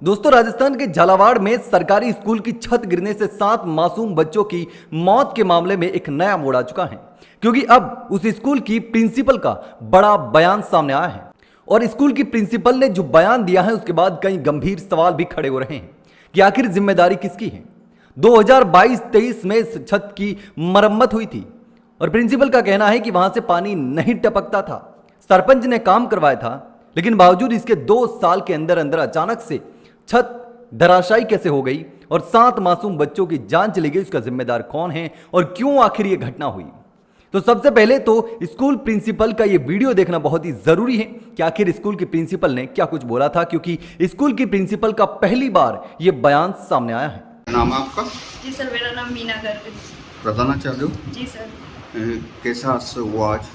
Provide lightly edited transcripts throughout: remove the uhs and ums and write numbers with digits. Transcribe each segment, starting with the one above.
दोस्तों, राजस्थान के झालावाड़ में सरकारी स्कूल की छत गिरने से 7 मासूम बच्चों की मौत के मामले में एक नया मोड़ आ चुका है, क्योंकि अब उस स्कूल की प्रिंसिपल का बड़ा बयान सामने आया है। और स्कूल की प्रिंसिपल ने जो बयान दिया है उसके बाद कई गंभीर सवाल भी खड़े हो रहे हैं कि आखिर जिम्मेदारी किसकी है। 2022-23 में इस छत की मरम्मत हुई थी और प्रिंसिपल का कहना है कि वहां से पानी नहीं टपकता था। सरपंच ने काम करवाया था, लेकिन बावजूद इसके 2 साल के अंदर अंदर अचानक से छत धराशायी कैसे हो गई और 7 मासूम बच्चों की जान चली गई, उसका जिम्मेदार कौन है और क्यों आखिर यह घटना हुई। तो सबसे पहले तो स्कूल प्रिंसिपल का यह वीडियो देखना बहुत ही जरूरी है कि आखिर स्कूल की प्रिंसिपल ने क्या कुछ बोला था, क्योंकि स्कूल की प्रिंसिपल का पहली बार यह बयान सामने आया है। नाम आपका? जी सर, मेरा नाम मीना गर्ग। प्रधानाचार्य हो? जी सर। कैसा हादसा हुआ आज?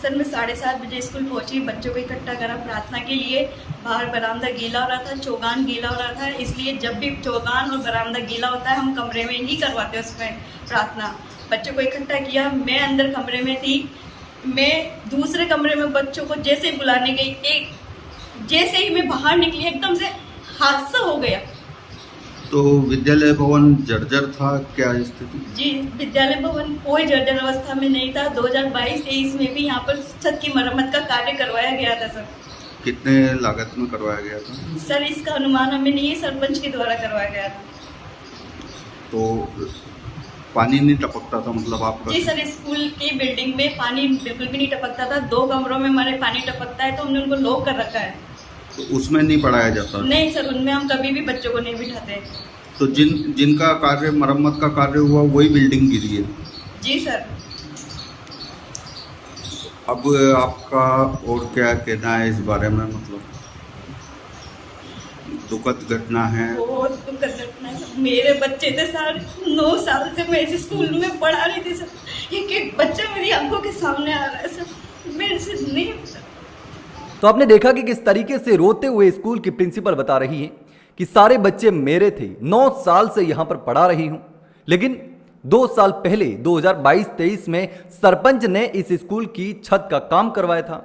सर, मैं 7:30 बजे स्कूल पहुंची, बच्चों को इकट्ठा करा प्रार्थना के लिए। बाहर बरामदा गीला हो रहा था, चौगान गीला हो रहा था, इसलिए जब भी चौगान और बरामदा गीला होता है हम कमरे में ही करवाते हैं उसमें प्रार्थना। बच्चों को इकट्ठा किया, मैं अंदर कमरे में थी। मैं दूसरे कमरे में बच्चों को जैसे ही बुलाने गई, जैसे ही मैं बाहर निकली एकदम से हादसा हो गया। तो विद्यालय भवन जर्जर था, क्या स्थिति? जी, विद्यालय भवन कोई जर्जर अवस्था में नहीं था। 2022-23 में भी यहाँ पर छत की मरम्मत का कार्य करवाया गया था सर। कितने लागत में करवाया गया था? सर, इसका अनुमान हमें नहीं है, सरपंच के द्वारा करवाया गया था। तो पानी नहीं टपकता था मतलब आपका? जी सर, स्कूल की बिल्डिंग में पानी बिल्कुल भी नहीं टपकता था। 2 कमरों में हमारे पानी टपकता है, तो हमने उनको लॉक कर रखा है। तो उसमें नहीं पढ़ाया जाता? नहीं सर, उनमें हम कभी भी बच्चों को नहीं बिठाते। तो जिनका कार्य मरम्मत का कार्य हुआ वही बिल्डिंग गिरी है? जी सर। अब आपका और क्या कहना है इस बारे में? मतलब दुखद घटना है। बहुत दुखद घटना है सर। मेरे बच्चे थे सर, 9 साल से मैं इस स्कूल में पढ़ा रही थी सर। एक बच्चा मेरी आंखों के सामने आ रहा है सर, मेरे से नहीं। तो आपने देखा कि किस तरीके से रोते हुए स्कूल की प्रिंसिपल बता रही है कि सारे बच्चे मेरे थे, 9 साल से यहां पर पढ़ा रही हूं। लेकिन 2 साल पहले 2022-23 में सरपंच ने इस स्कूल की छत का काम करवाया था,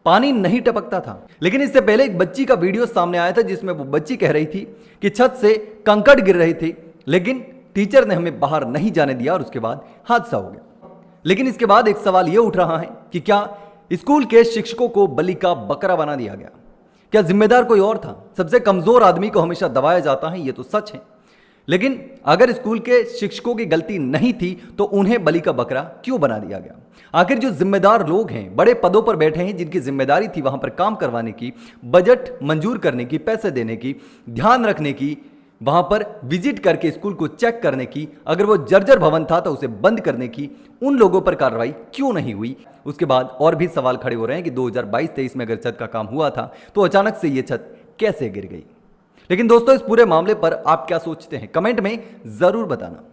पानी नहीं टपकता था। लेकिन इससे पहले एक बच्ची का वीडियो सामने आया था जिसमें वो बच्ची कह रही थी कि छत से कंकड़ गिर रहे थे, लेकिन टीचर ने हमें बाहर नहीं जाने दिया और उसके बाद हादसा हो गया। लेकिन इसके बाद एक सवाल यह उठ रहा है कि क्या स्कूल के शिक्षकों को बलि का बकरा बना दिया गया? क्या जिम्मेदार कोई और था? सबसे कमजोर आदमी को हमेशा दबाया जाता है, यह तो सच है। लेकिन अगर स्कूल के शिक्षकों की गलती नहीं थी तो उन्हें बलि का बकरा क्यों बना दिया गया? आखिर जो जिम्मेदार लोग हैं, बड़े पदों पर बैठे हैं, जिनकी जिम्मेदारी थी वहां पर काम करवाने की, बजट मंजूर करने की, पैसे देने की, ध्यान रखने की, वहां पर विजिट करके स्कूल को चेक करने की, अगर वो जर्जर भवन था तो उसे बंद करने की, उन लोगों पर कार्रवाई क्यों नहीं हुई? उसके बाद और भी सवाल खड़े हो रहे हैं कि 2022-23 में अगर छत का काम हुआ था तो अचानक से ये छत कैसे गिर गई? लेकिन दोस्तों, इस पूरे मामले पर आप क्या सोचते हैं, कमेंट में जरूर बताना।